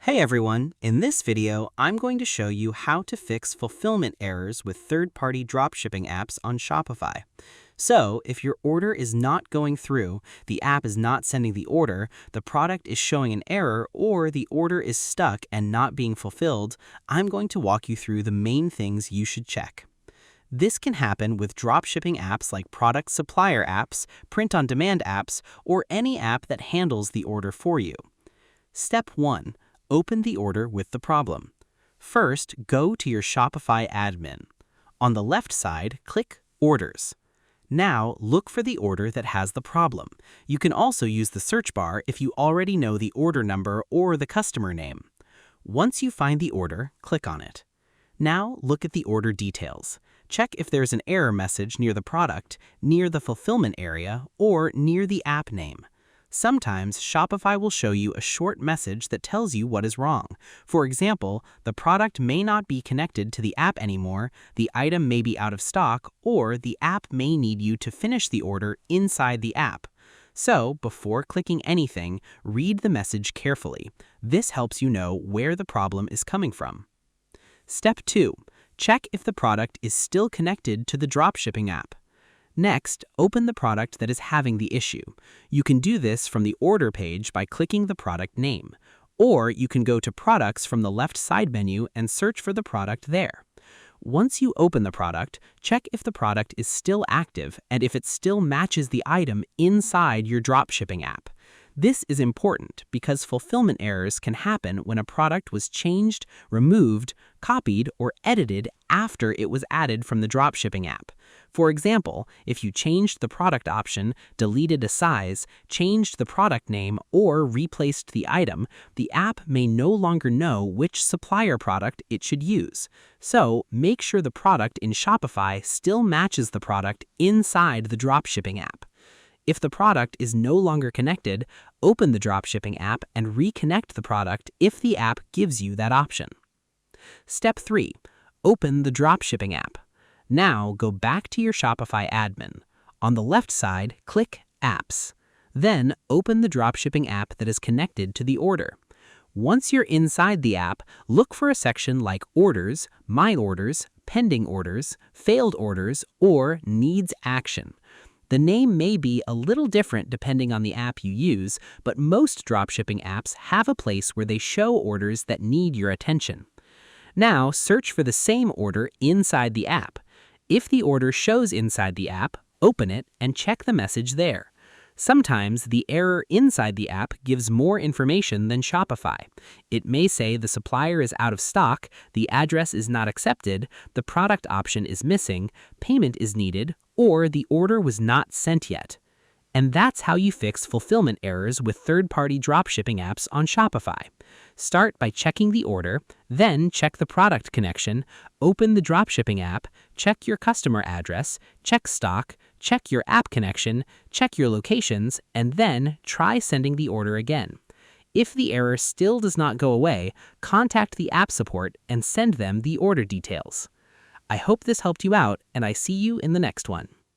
Hey everyone, in this video, I'm going to show you how to fix fulfillment errors with third-party dropshipping apps on Shopify. So, if your order is not going through, the app is not sending the order, the product is showing an error, or the order is stuck and not being fulfilled, I'm going to walk you through the main things you should check. This can happen with dropshipping apps like product supplier apps, print-on-demand apps, or any app that handles the order for you. Step 1. Open the order with the problem. First, go to your Shopify admin. On the left side, click Orders. Now, look for the order that has the problem. You can also use the search bar if you already know the order number or the customer name. Once you find the order, click on it. Now, look at the order details. Check if there's an error message near the product, near the fulfillment area, or near the app name. Sometimes Shopify will show you a short message that tells you what is wrong. For example, the product may not be connected to the app anymore, the item may be out of stock, or the app may need you to finish the order inside the app. So, before clicking anything, read the message carefully. This helps you know where the problem is coming from. Step 2. Check if the product is still connected to the dropshipping app. Next, open the product that is having the issue. You can do this from the order page by clicking the product name, or you can go to Products from the left side menu and search for the product there. Once you open the product, check if the product is still active and if it still matches the item inside your dropshipping app. This is important because fulfillment errors can happen when a product was changed, removed, copied, or edited after it was added from the dropshipping app. For example, if you changed the product option, deleted a size, changed the product name, or replaced the item, the app may no longer know which supplier product it should use. So, make sure the product in Shopify still matches the product inside the dropshipping app. If the product is no longer connected, open the dropshipping app and reconnect the product if the app gives you that option. Step 3. Open the dropshipping app. Now go back to your Shopify admin. On the left side, click Apps. Then open the dropshipping app that is connected to the order. Once you're inside the app, look for a section like Orders, My Orders, Pending Orders, Failed Orders, or Needs Action. The name may be a little different depending on the app you use, but most dropshipping apps have a place where they show orders that need your attention. Now, search for the same order inside the app. If the order shows inside the app, open it and check the message there. Sometimes the error inside the app gives more information than Shopify. It may say the supplier is out of stock, the address is not accepted, the product option is missing, payment is needed, or the order was not sent yet. And that's how you fix fulfillment errors with third-party dropshipping apps on Shopify. Start by checking the order, then check the product connection, open the dropshipping app, check your customer address, check stock, check your app connection, check your locations, and then try sending the order again. If the error still does not go away, contact the app support and send them the order details. I hope this helped you out, and I see you in the next one.